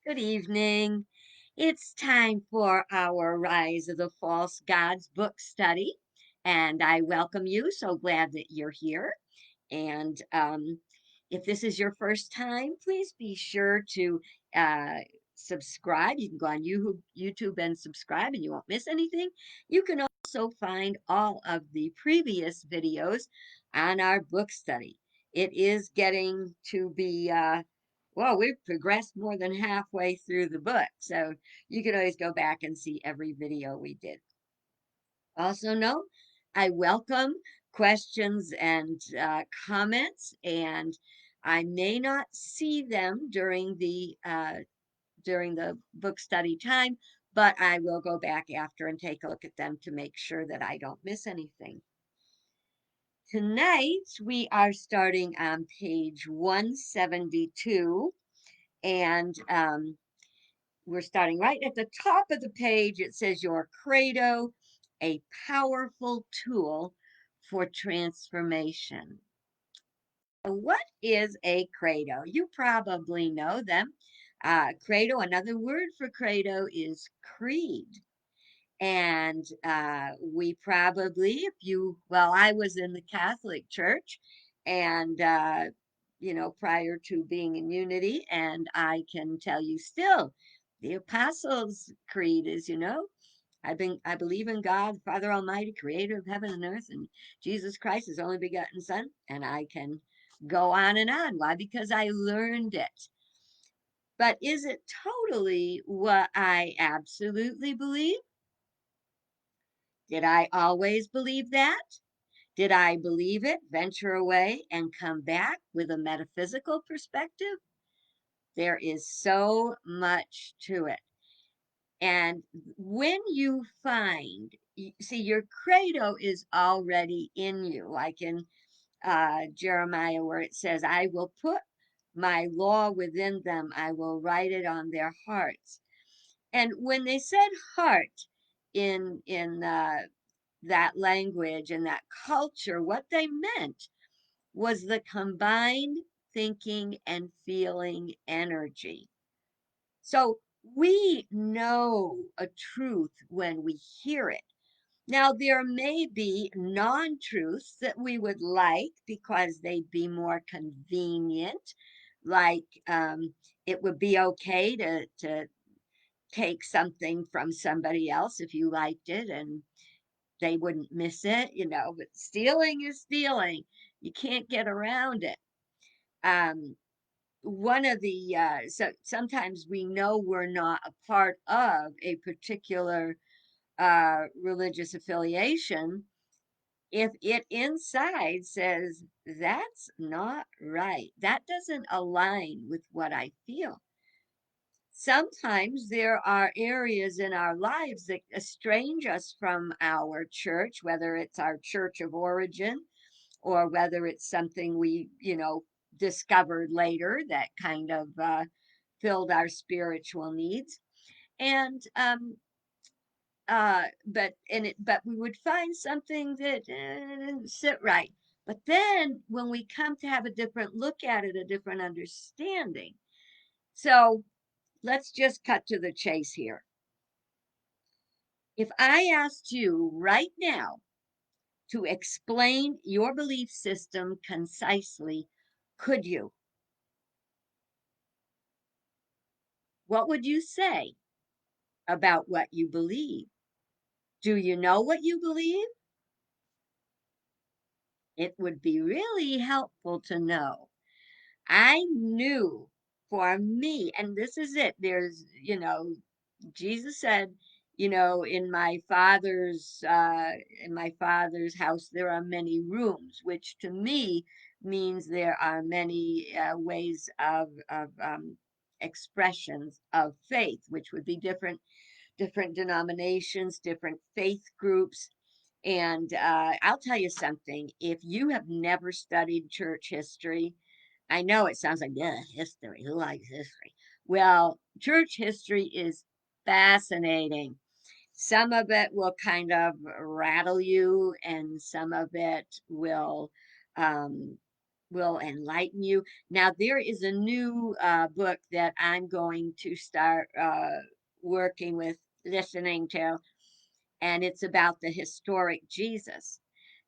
Good evening. It's time for our Rise of the False Gods book study, and I welcome you. So glad that you're here. And if this is your first time, please be sure to uh, subscribe. You can go on YouTube and subscribe, and you won't miss anything. You can also find all of the previous videos on our book study. It is getting to be well, we've progressed more than halfway through the book, so you can always go back and see every video we did. Also, note I welcome questions and comments, and I may not see them during the book study time, but I will go back after and take a look at them to make sure that I don't miss anything. Tonight we are starting on page 172, and we're starting right at the top of the page. It says your Credo, a powerful tool for transformation. What is a Credo? You probably know them. Credo, another word for Credo is creed. And we probably, if you, well, I was in the Catholic Church and, prior to being in unity, and I can tell you still, the Apostles' Creed is, I believe in God, Father Almighty, creator of heaven and earth, and Jesus Christ, his only begotten Son. And I can go on and on. Why? Because I learned it. But is it totally what I absolutely believe? Did I always believe that? Did I believe it, venture away, and come back with a metaphysical perspective? There is so much to it. And when you find, see, your credo is already in you, like in Jeremiah, where it says, I will put my law within them, I will write it on their hearts. And when they said heart in that language and that culture, what they meant was the combined thinking and feeling energy. So we know a truth when we hear it. Now, there may be non truths that we would like because they'd be more convenient, like it would be okay to take something from somebody else if you liked it and they wouldn't miss it, but stealing is stealing. You can't get around it. Um, one of the so sometimes we know we're not a part of a particular religious affiliation if it inside says that's not right, that doesn't align with what I feel. Sometimes there are areas in our lives that estrange us from our church, whether it's our church of origin or whether it's something we, discovered later that kind of filled our spiritual needs. And but we would find something that didn't sit right. But then when we come to have a different look at it, a different understanding. So let's just cut to the chase here. If I asked you right now to explain your belief system concisely, could you? What would you say about what you believe? Do you know what you believe? It would be really helpful to know. I knew for me, and this is it, Jesus said, in my father's house there are many rooms, which to me means there are many ways of expressions of faith, which would be different denominations, different faith groups. And I'll tell you something, if you have never studied church history, I know it sounds like, yeah, history. Who likes history? Well, church history is fascinating. Some of it will kind of rattle you, and some of it will um, will enlighten you. Now, there is a new book that I'm going to start working with, listening to, and it's about the historic Jesus.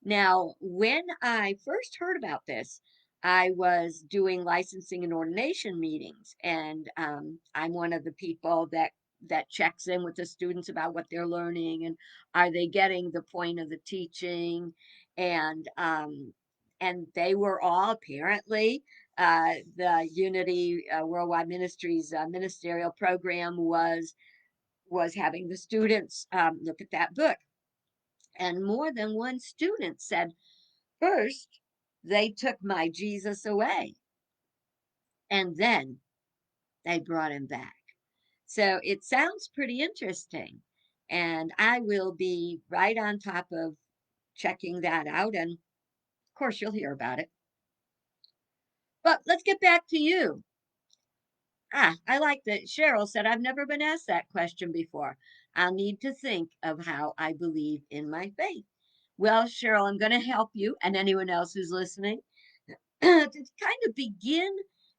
Now, when I first heard about this, I was doing licensing and ordination meetings, and I'm one of the people that checks in with the students about what they're learning and are they getting the point of the teaching, and they were all apparently the Unity Worldwide Ministries ministerial program was having the students look at that book. And more than one student said, first, they took my Jesus away, and then they brought him back. So it sounds pretty interesting. And I will be right on top of checking that out. And of course, you'll hear about it. But let's get back to you. I like that Cheryl said, I've never been asked that question before. I'll need to think of how I believe in my faith. Well, Cheryl, I'm going to help you and anyone else who's listening to kind of begin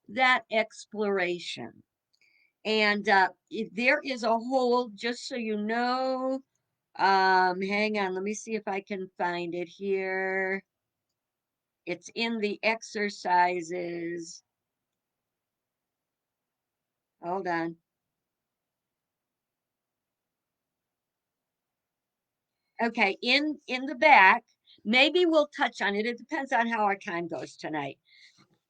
that exploration. And there is a whole, just so you know, hang on, let me see if I can find it here. It's in the exercises. Hold on. Okay, in the back, maybe we'll touch on it. It depends on how our time goes tonight.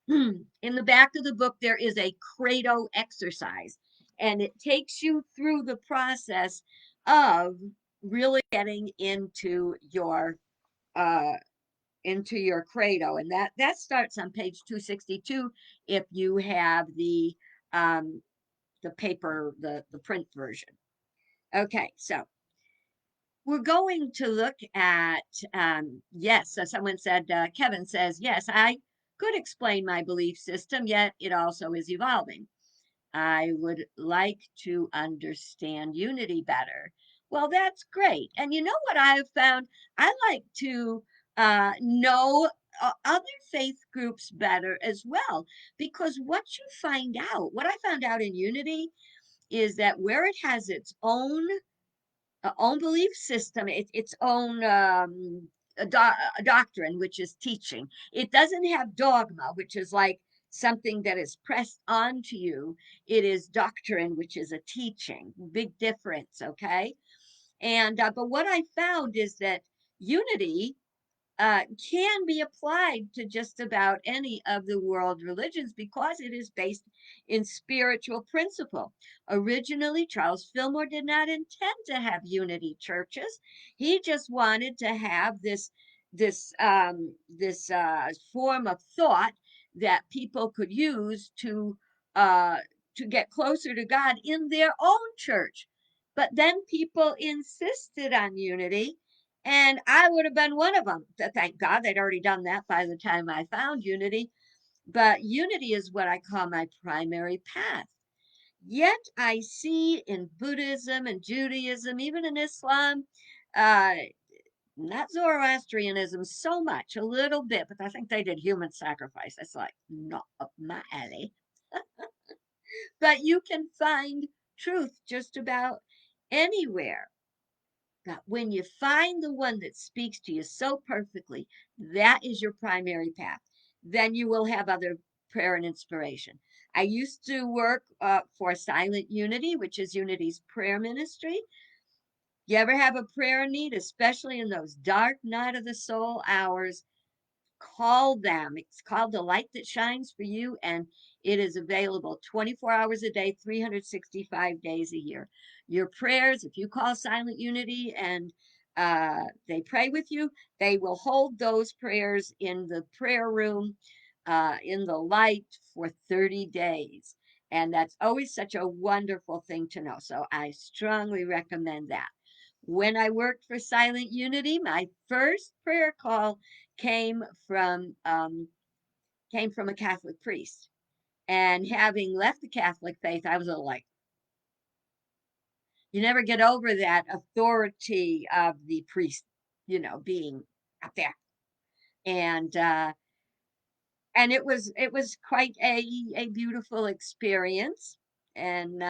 In the back of the book, there is a Credo exercise, and it takes you through the process of really getting uh into your Credo, and that starts on page 262 if you have um the paper, the print version. Okay, so we're going to look at, yes, so someone said, Kevin says, yes, I could explain my belief system, yet it also is evolving. I would like to understand unity better. Well, that's great. And you know what I've found? I like to know other faith groups better as well, because what you find out, what I found out in unity is that where it has its own belief system, its own a doctrine, which is teaching. It doesn't have dogma, which is like something that is pressed onto you. It is doctrine, which is a teaching. Big difference, okay? And but what I found is that unity can be applied to just about any of the world religions because it is based in spiritual principle. Originally, Charles Fillmore did not intend to have unity churches. He just wanted to have this form of thought that people could use uh, to get closer to God in their own church. But then people insisted on unity, and I would have been one of them. Thank God they'd already done that by the time I found unity. But unity is what I call my primary path. Yet I see in Buddhism and Judaism, even in Islam, uh, not Zoroastrianism so much, a little bit, but I think they did human sacrifice. That's like not up my alley. But you can find truth just about anywhere. God, when you find the one that speaks to you so perfectly, that is your primary path. Then you will have other prayer and inspiration. I used to work for Silent Unity, which is Unity's prayer ministry. You ever have a prayer need, especially in those dark night of the soul hours? Call them. It's called The Light That Shines for You, and it is available 24 hours a day, 365 days a year. Your prayers, if you call Silent Unity and they pray with you, they will hold those prayers in the prayer room, in the light for 30 days. And that's always such a wonderful thing to know. So I strongly recommend that. When I worked for Silent Unity, my first prayer call came from um, came from a Catholic priest. And having left the Catholic faith, I was a little like, you never get over that authority of the priest, being up there. And and it was quite a beautiful experience, and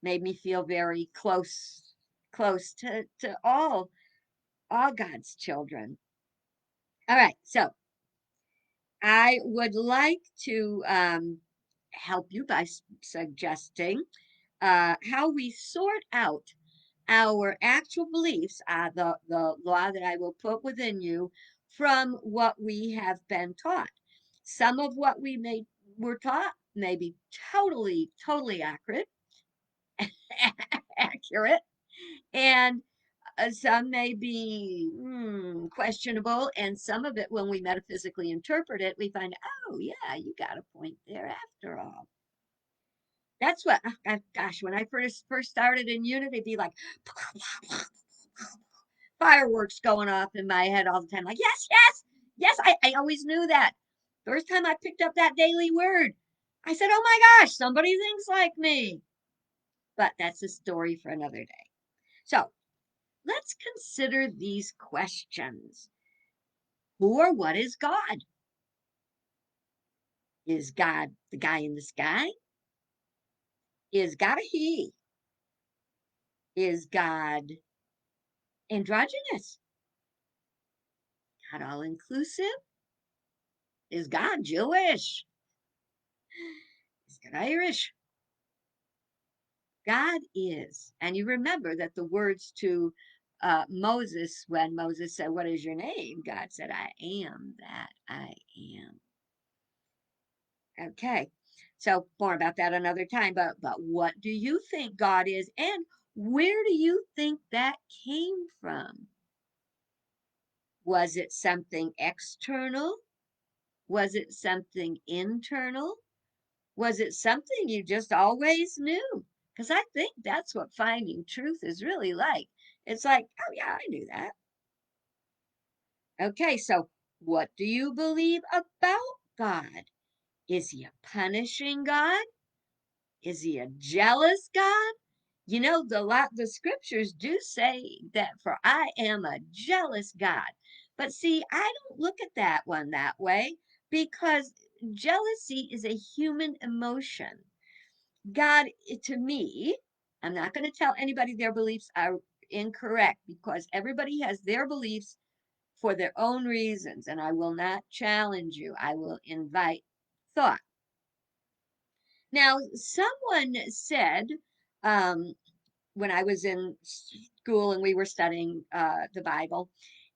made me feel very close to all God's children. All right, so I would like to help you by suggesting how we sort out our actual beliefs, the law that I will put within you, from what we have been taught. Some of what were taught may be totally accurate, and some may be questionable, and some of it, when we metaphysically interpret it, we find, oh yeah, you got a point there after all. That's what, gosh, when I first started in unit, it'd be like fireworks going off in my head all the time. Like, yes, I always knew that. First time I picked up that daily word, I said, oh my gosh, somebody thinks like me. But that's a story for another day. So let's consider these questions. Who or what is God? Is God the guy in the sky? Is God a he? Is God androgynous? God all inclusive? Is God Jewish? Is God Irish? God is. And you remember that the words to Moses, when Moses said, what is your name? God said, I am that I am. Okay. So more about that another time. But what do you think God is? And where do you think that came from? Was it something external? Was it something internal? Was it something you just always knew? Because I think that's what finding truth is really like. It's like, oh, yeah, I knew that. Okay, so what do you believe about God? Is he a punishing God? Is he a jealous God? You know, the scriptures do say that, for I am a jealous God. But see, I don't look at that one that way, because jealousy is a human emotion. God, to me, I'm not going to tell anybody their beliefs are incorrect, because everybody has their beliefs for their own reasons, and I will not challenge you. I will invite thought. Now, someone said, um, when I was in school and we were studying the Bible,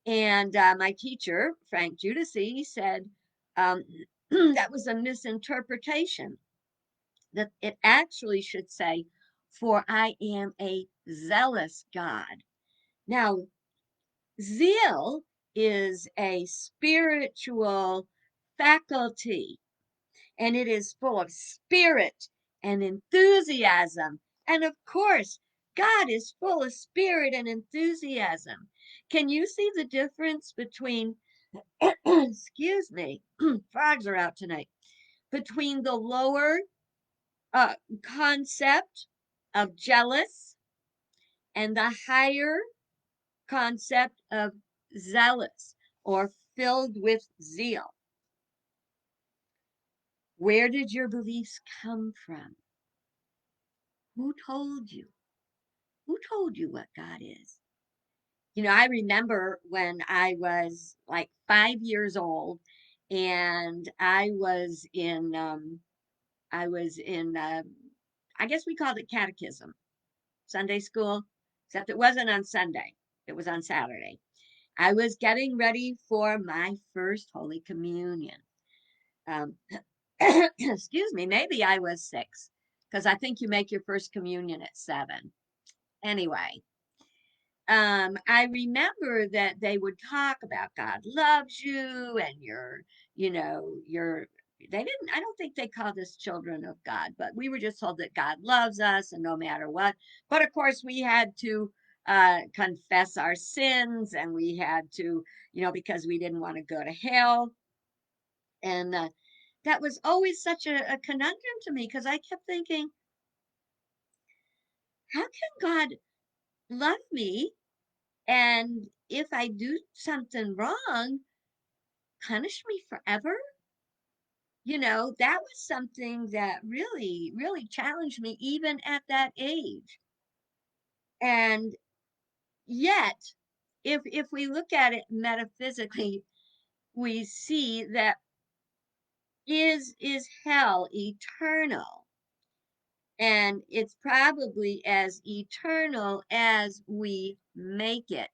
and my teacher, Frank Judici, said um, that was a misinterpretation, that it actually should say, for I am a zealous God. Now, zeal is a spiritual faculty, and it is full of spirit and enthusiasm. And of course, God is full of spirit and enthusiasm. Can you see the difference between, excuse me, frogs are out tonight, between the lower uh, concept of jealous and the higher concept of zealous, or filled with zeal? Where did your beliefs come from? Who told you? Who told you what God is? You know, I remember when I was like 5 years old, and I was in, I guess we called it catechism, Sunday school, except it wasn't on Sunday. It was on Saturday. I was getting ready for my first Holy Communion. Um, excuse me, maybe I was 6, because I think you make your first communion at 7. Anyway, I remember that they would talk about God loves you, and you know, they didn't, I don't think they called us children of God, but we were just told that God loves us, and no matter what. But of course, we had to confess our sins, and we had to, because we didn't want to go to hell. And that was always such a conundrum to me, because I kept thinking, how can God love me, and if I do something wrong, punish me forever? that was something that really, really challenged me even at that age. And yet, if we look at it metaphysically, we see that is hell eternal? And it's probably as eternal as we make it.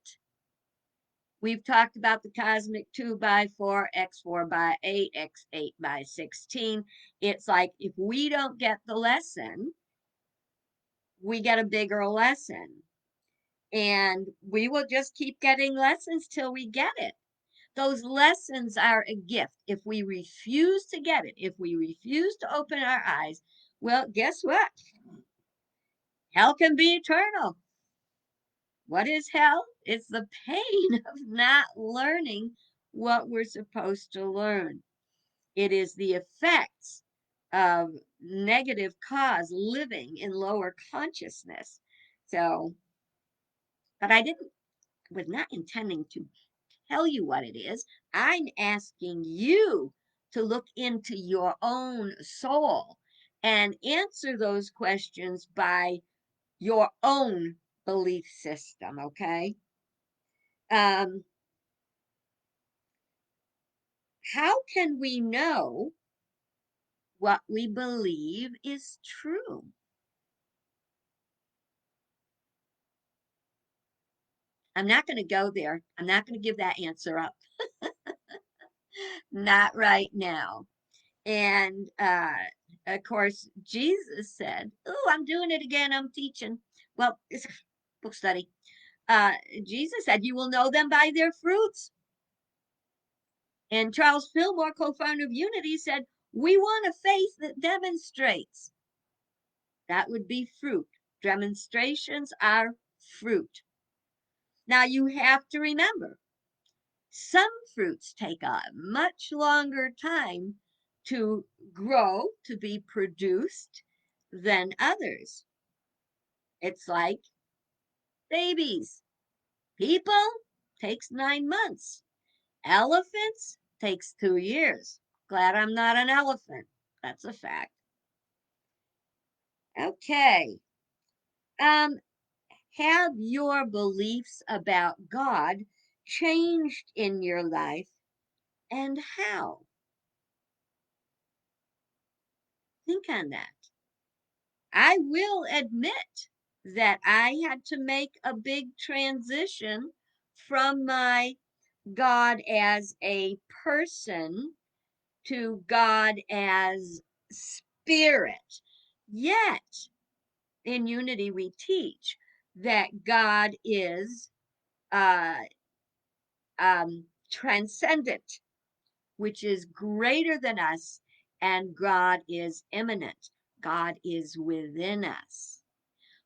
We've talked about the cosmic 2 by 4, x 4 by 8, x 8 by 16. It's like if we don't get the lesson, we get a bigger lesson. And we will just keep getting lessons till we get it. Those lessons are a gift. If we refuse to get it, if we refuse to open our eyes, well, guess what? Hell can be eternal. What is hell? It's the pain of not learning what we're supposed to learn. It is the effects of negative cause living in lower consciousness. So, but was not intending to tell you what it is. I'm asking you to look into your own soul and answer those questions by your own belief system, okay? Um, how can we know what we believe is true? I'm not going to go there. I'm not going to give that answer up. Not right now. And of course, Jesus said, "Oh, I'm doing it again. I'm teaching." Well, it's a book study. Uh, Jesus said, "You will know them by their fruits." And Charles Fillmore, co-founder of Unity, said, "We want a faith that demonstrates." That would be fruit. Demonstrations are fruit. Now you have to remember, some fruits take a much longer time to grow, to be produced than others. It's like babies. People takes 9 months. Elephants takes 2 years. Glad I'm not an elephant. That's a fact. Okay. Um, have your beliefs about God changed in your life and how? Think on that. I will admit that I had to make a big transition from my God as a person to God as spirit. Yet, in Unity, we teach that God is uh, transcendent, which is greater than us, and God is immanent. God is within us.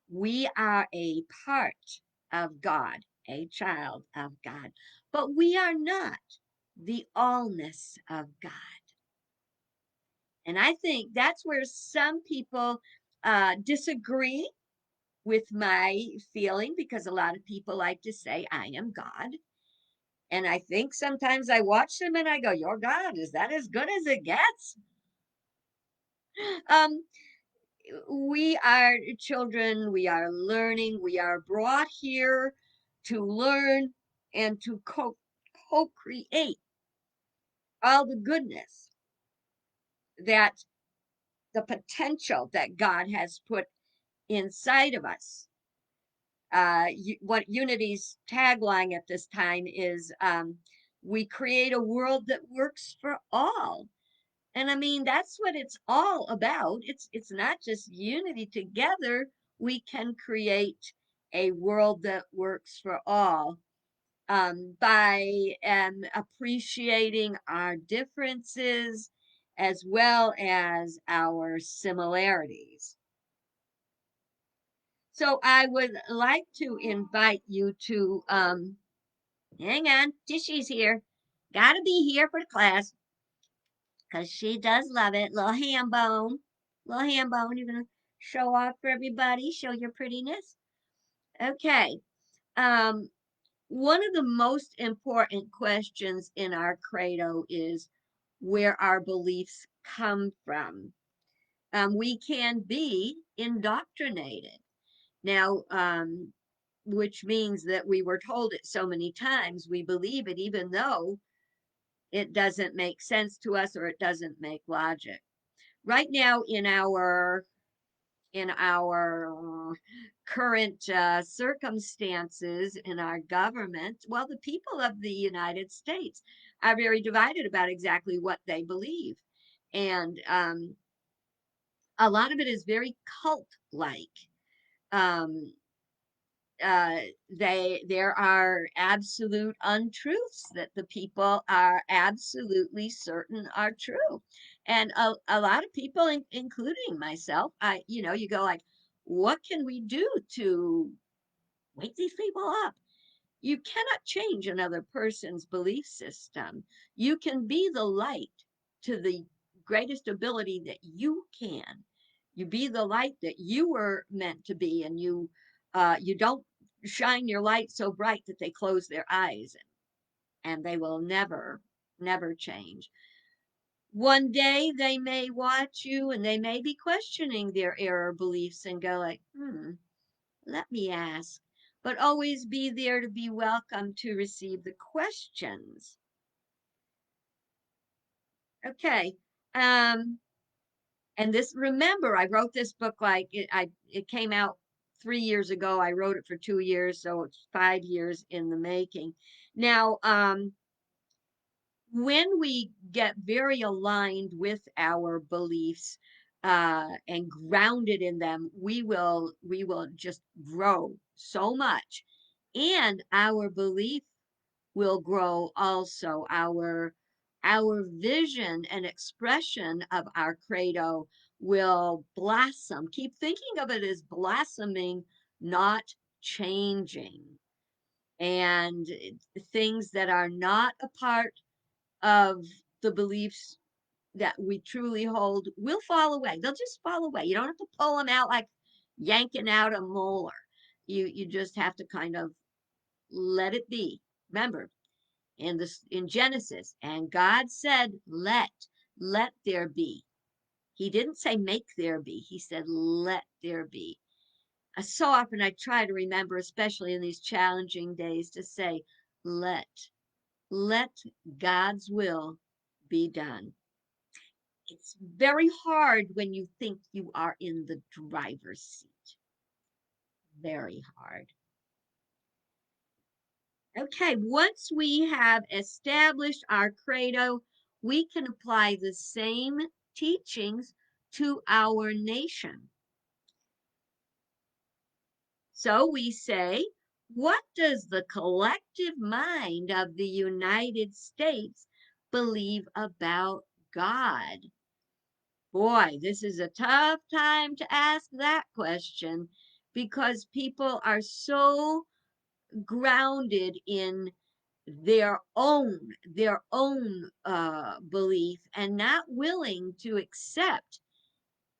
We are a part of God, a child of God, but we are not the allness of God. And I think that's where some people disagree with my feeling, because a lot of people like to say, "I am God." And I think sometimes I watch them and I go, "Your God, is that as good as it gets?" Um, we are children, we are learning, we are brought here to learn and to co-create all the goodness, that the potential that God has put inside of us. What Unity's tagline at this time is, we create a world that works for all. And I mean, that's what it's all about. It's not just unity. Together, we can create a world that works for all, by appreciating our differences as well as our similarities. So I would like to invite you to hang on, Tishy's here. Gotta be here for the class because she does love it. Little ham bone. Little ham bone. You're gonna show off for everybody, show your prettiness. Okay. Um, One of the most important questions in our credo is, where our beliefs come from. We can be indoctrinated. Now, which means that we were told it so many times, we believe it, even though it doesn't make sense to us or it doesn't make logic. Right now, in our current circumstances in our government, well, the people of the United States are very divided about exactly what they believe, and a lot of it is very cult-like. Um, uh, there are absolute untruths that the people are absolutely certain are true, and a lot of people, including myself, you go like, what can we do to wake these people up? You cannot change another person's belief system. You can be the light to the greatest ability that you can. You be the light that you were meant to be, and you don't shine your light so bright that they close their eyes, and they will never change. One day they may watch you and they may be questioning their error beliefs and go like, let me ask, but always be there to be welcome to receive the questions. Okay. And this, remember, I wrote this book like it came out 3 years ago. I wrote it for 2 years, so it's 5 years in the making. Now, when we get very aligned with our beliefs and grounded in them, we will just grow so much, and our belief will grow also. Our vision and expression of our credo will blossom. Keep thinking of it as blossoming, not changing. And things that are not a part of the beliefs that we truly hold will fall away. They'll just fall away. You don't have to pull them out like yanking out a molar. You just have to kind of let it be. Remember, in Genesis, and God said, let there be. He didn't say make there be. He said let there be. So often I try to remember, especially in these challenging days, to say let God's will be done. It's very hard when you think you are in the driver's seat. Very hard. Okay, once we have established our credo, we can apply the same teachings to our nation. So we say, what does the collective mind of the United States believe about God? Boy, this is a tough time to ask that question because people are so grounded in their own belief and not willing to accept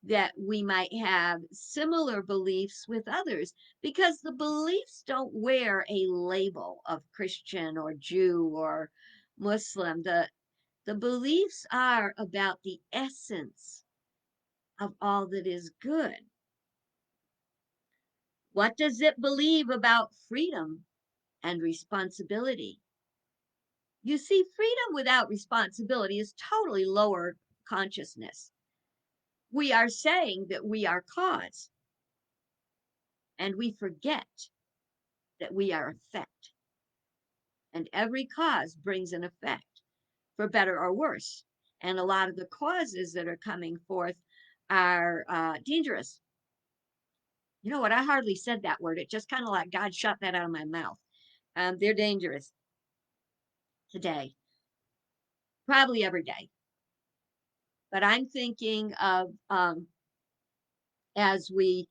that we might have similar beliefs with others, because the beliefs don't wear a label of Christian or Jew or Muslim. The beliefs are about the essence of all that is good. What does it believe about freedom and responsibility? You see, freedom without responsibility is totally lower consciousness. We are saying that we are cause, and we forget that we are effect. And every cause brings an effect, for better or worse. And a lot of the causes that are coming forth are dangerous. You know what? I hardly said that word. It just kind of like God shot that out of my mouth. They're dangerous today, probably every day. But I'm thinking of as we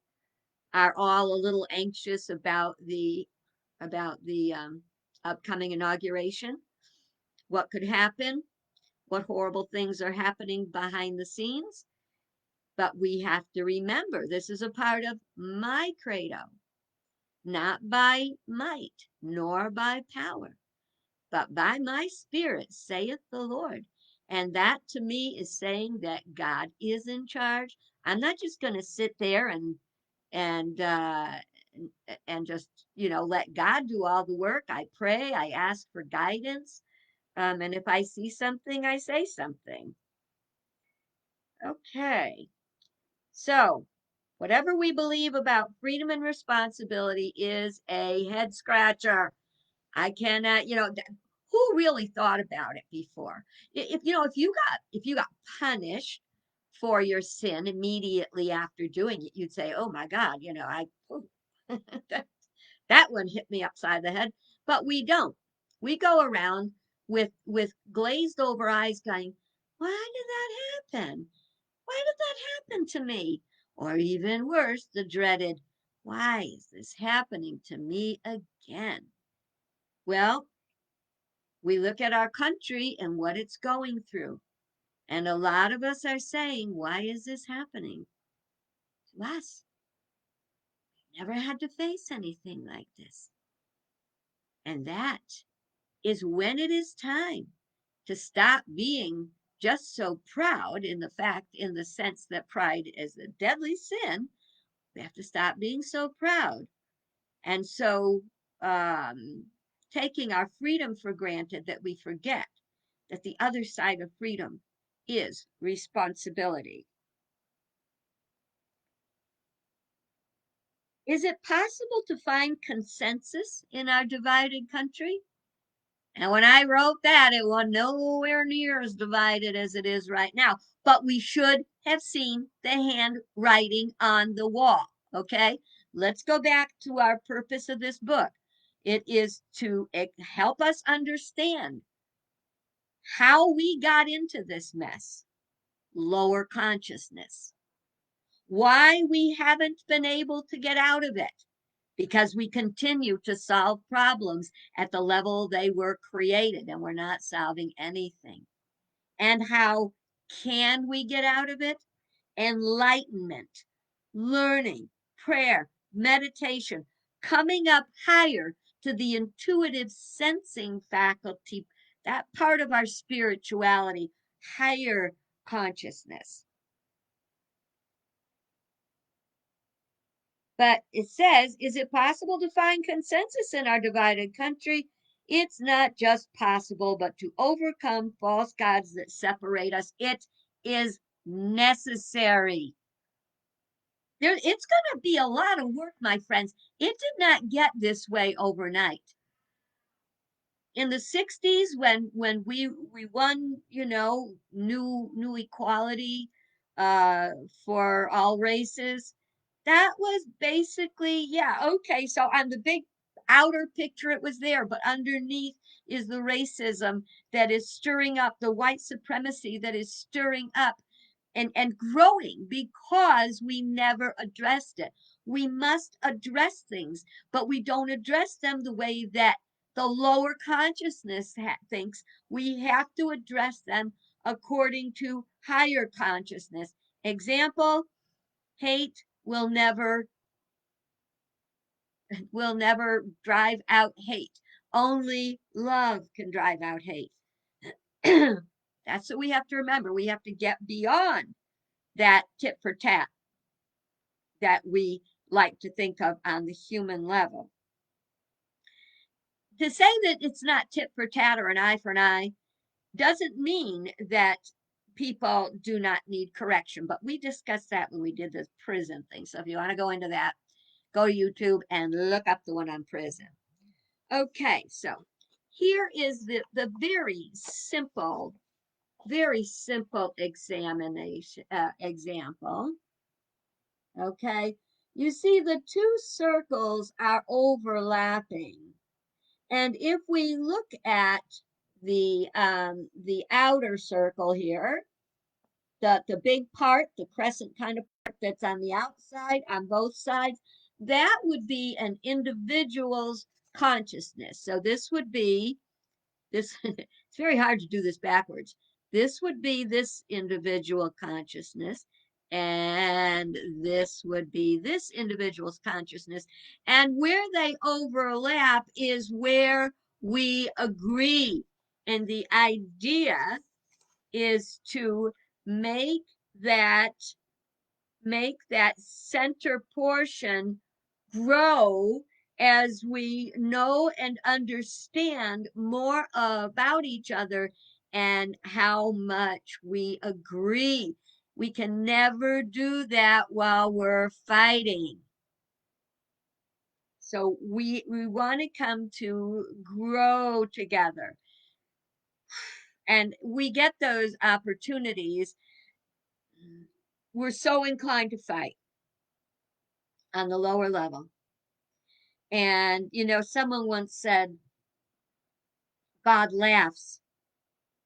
are all a little anxious about the upcoming inauguration, what could happen, what horrible things are happening behind the scenes. But we have to remember this is a part of my credo, not by might nor by power, but by my spirit, saith the Lord. And that to me is saying that God is in charge. I'm not just going to sit there and uh and just, let God do all the work. I pray, I ask for guidance. And if I see something, I say something. Okay. So, whatever we believe about freedom and responsibility is a head scratcher. I cannot, who really thought about it before? If you got punished for your sin immediately after doing it, you'd say, "Oh my God, that, that one hit me upside the head." But we don't. We go around with glazed over eyes, going, "Why did that happen? Why did that happen to me?" Or even worse, the dreaded, "Why is this happening to me again?" Well, we look at our country and what it's going through. And a lot of us are saying, "Why is this happening to us? Never had to face anything like this." And that is when it is time to stop being just so proud in the sense that pride is a deadly sin. We have to stop being so proud. And so taking our freedom for granted, that we forget that the other side of freedom is responsibility. Is it possible to find consensus in our divided country? And when I wrote that, it was nowhere near as divided as it is right now. But we should have seen the handwriting on the wall. Okay, let's go back to our purpose of this book. It is to help us understand how we got into this mess, lower consciousness, why we haven't been able to get out of it, because we continue to solve problems at the level they were created and we're not solving anything. And how can we get out of it? Enlightenment, learning, prayer, meditation, coming up higher to the intuitive sensing faculty, that part of our spirituality, higher consciousness. But it says, is it possible to find consensus in our divided country? It's not just possible, but to overcome false gods that separate us, it is necessary. It's going to be a lot of work, my friends. It did not get this way overnight. In the 60s, when we won, new equality uh for all races, that was basically, yeah, okay, so on the big outer picture it was there, but underneath is the racism that is stirring up, the white supremacy that is stirring up and growing because we never addressed it. We must address things, but we don't address them the way that the lower consciousness thinks. We have to address them according to higher consciousness. Example, hate will never drive out hate. Only love can drive out hate. That's what we have to remember. We have to get beyond that tit for tat that we like to think of on the human level. To say that it's not tit for tat or an eye for an eye doesn't mean that people do not need correction, but we discussed that when we did this prison thing. So if you want to go into that, go to YouTube and look up the one on prison. Okay, so here is the very simple example. Okay, you see the two circles are overlapping. And if we look at the outer circle here, the big part, the crescent kind of part that's on the outside on both sides, that would be an individual's consciousness. So this would be this, it's very hard to do this backwards. This would be this individual consciousness, and this would be this individual's consciousness. And where they overlap is where we agree. And the idea is to make that center portion grow as we know and understand more about each other and how much we agree. We can never do that while we're fighting. So we want to come to grow together. And we get those opportunities. We're so inclined to fight on the lower level. And, someone once said, God laughs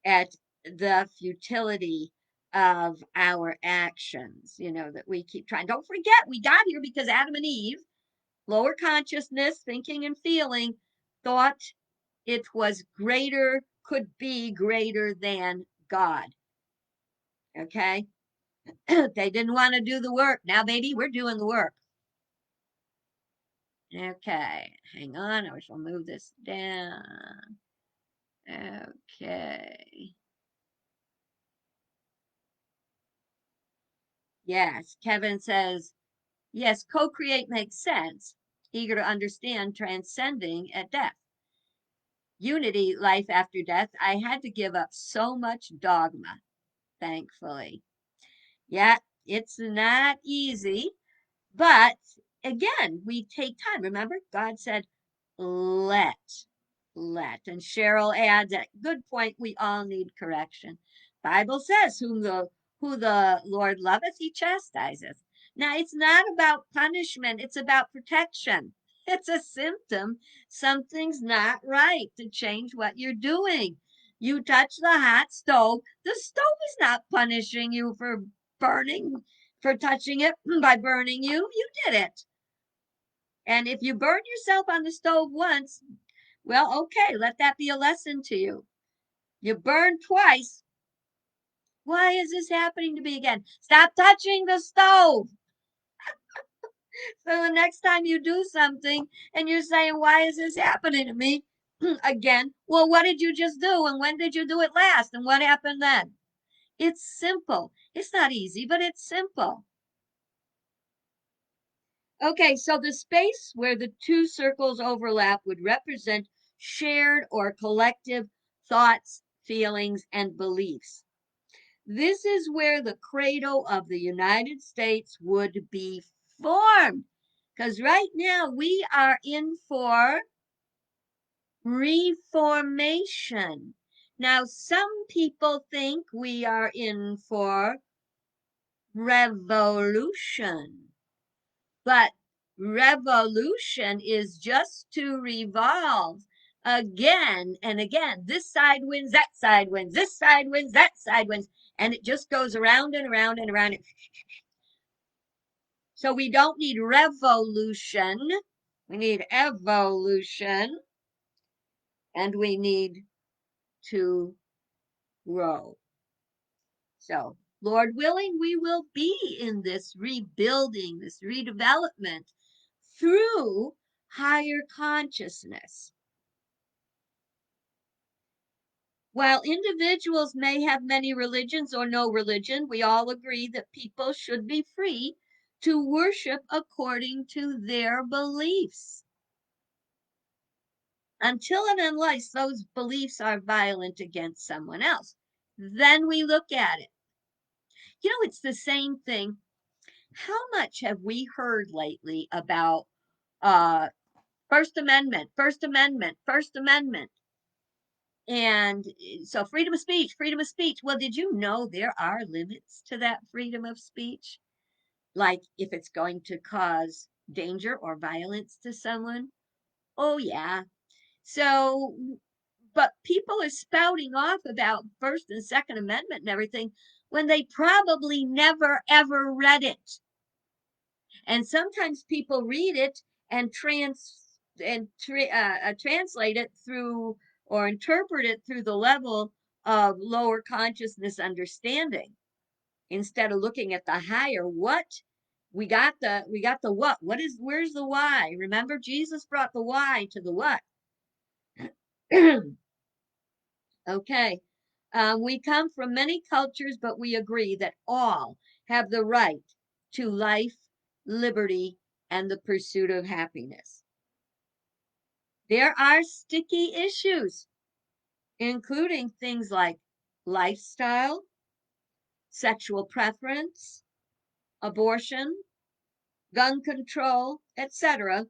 at the futility of our actions, that we keep trying. Don't forget, we got here because Adam and Eve, lower consciousness, thinking and feeling, thought it was greater, could be greater than God. Okay? They didn't want to do the work. Now, baby, we're doing the work. Okay, hang on. I shall move this down. Okay. Yes, Kevin says, yes, co create makes sense. Eager to understand transcending at death. Unity, life after death. I had to give up so much dogma, thankfully. Yeah, it's not easy, but again, we take time. Remember, God said, let. And Cheryl adds that good point. We all need correction. Bible says, who the Lord loveth, he chastiseth. Now it's not about punishment, it's about protection. It's a symptom. Something's not right to change what you're doing. You touch the hot stove, the stove is not punishing you for burning, for touching it by burning you. You did it. And if you burn yourself on the stove once, well, okay, let that be a lesson to you. You burned twice. Why is this happening to me again? Stop touching the stove. So the next time you do something and you're saying, why is this happening to me again? Well, what did you just do? And when did you do it last? And what happened then? It's simple. It's not easy, but it's simple. Okay, so the space where the two circles overlap would represent shared or collective thoughts, feelings, and beliefs. This is where the Credo of the United States would be formed. Because right now we are in for reformation. Now, some people think we are in for revolution. But revolution is just to revolve again and again. This side wins, that side wins, this side wins, that side wins. And it just goes around and around and around. So we don't need revolution. We need evolution. And we need to grow. So, Lord willing, we will be in this rebuilding, this redevelopment through higher consciousness. While individuals may have many religions or no religion, we all agree that people should be free to worship according to their beliefs. Until and unless those beliefs are violent against someone else, then we look at it. It's the same thing. How much have we heard lately about First Amendment, First Amendment, First Amendment? And so freedom of speech, freedom of speech. Well, did you know there are limits to that freedom of speech? Like if it's going to cause danger or violence to someone? Oh, yeah. So, but people are spouting off about First and Second Amendment and everything when they probably never ever read it. And sometimes people read it and translate it through or interpret it through the level of lower consciousness understanding instead of looking at the higher what. We got the where's the why? Remember, Jesus brought the why to the what. Okay, We come from many cultures, but we agree that all have the right to life, liberty, and the pursuit of happiness. There are sticky issues, including things like lifestyle, sexual preference, abortion, gun control, etc.,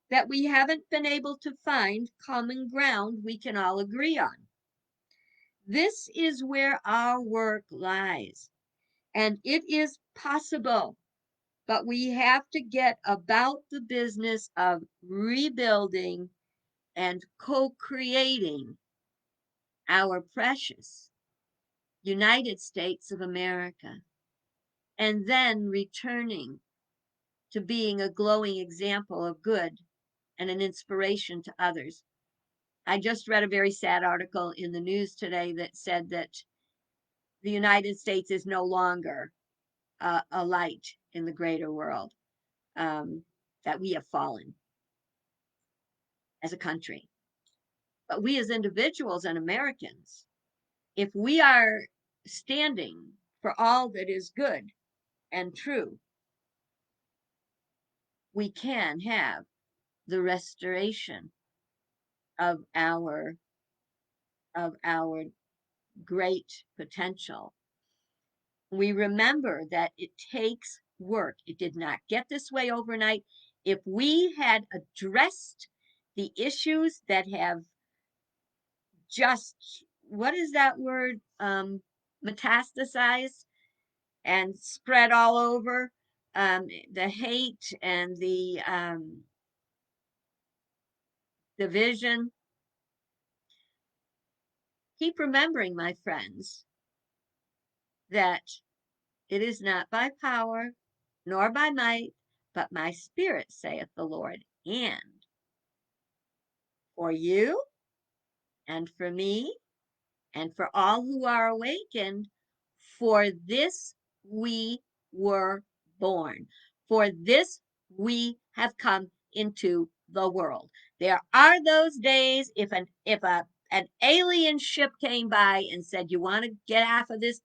that we haven't been able to find common ground we can all agree on. This is where our work lies, and it is possible, but we have to get about the business of rebuilding and co creating our precious United States of America, and then returning to being a glowing example of good and an inspiration to others. I just read a very sad article in the news today that said that the United States is no longer a light in the greater world, that we have fallen as a country. But we as individuals and Americans, if we are standing for all that is good and true, we can have the restoration of our great potential. We remember that it takes work. It did not get this way overnight. If we had addressed the issues that have just, what is that word, metastasized and spread all over, the hate and the division. Keep remembering, my friends, that it is not by power nor by might, but my spirit, saith the Lord. And for you and for me and for all who are awakened, for this we were born. For this we have come into the world. There are those days if an alien ship came by and said, "You want to get off of this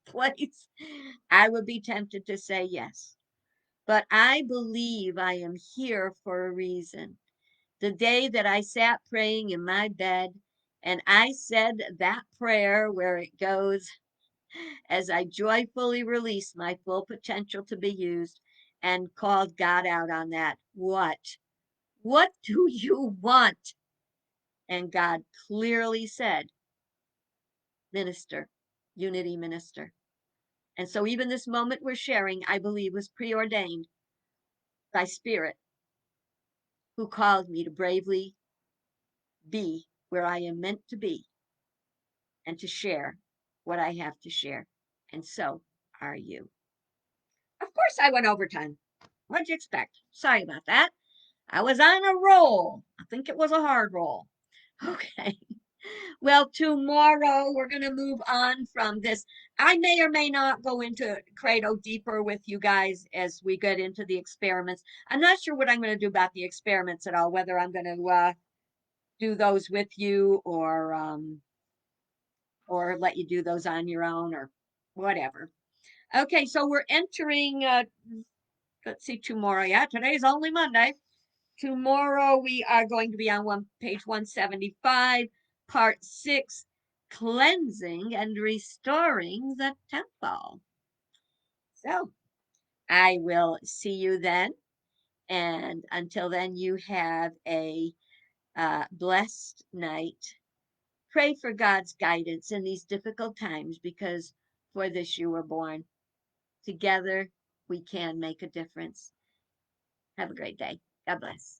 place?" I would be tempted to say yes. But I believe I am here for a reason. The day that I sat praying in my bed and I said that prayer where it goes, as I joyfully released my full potential to be used and called God out on that. What? What do you want? And God clearly said, minister, unity minister. And so even this moment we're sharing, I believe, was preordained by Spirit, who called me to bravely be where I am meant to be and to share what I have to share. And so are you. Of course, I went overtime. What'd you expect? Sorry about that. I was on a roll. I think it was a hard roll. Okay. Well, tomorrow we're going to move on from this. I may or may not go into Credo deeper with you guys as we get into the experiments. I'm not sure what I'm going to do about the experiments at all, whether I'm going to do those with you or let you do those on your own or whatever. Okay, so we're entering let's see, tomorrow. Yeah, today's only Monday. Tomorrow we are going to be on page 175, part 6, cleansing and restoring the temple. So I will see you then. And until then, you have a blessed night. Pray for God's guidance in these difficult times because for this you were born. Together, we can make a difference. Have a great day. God bless.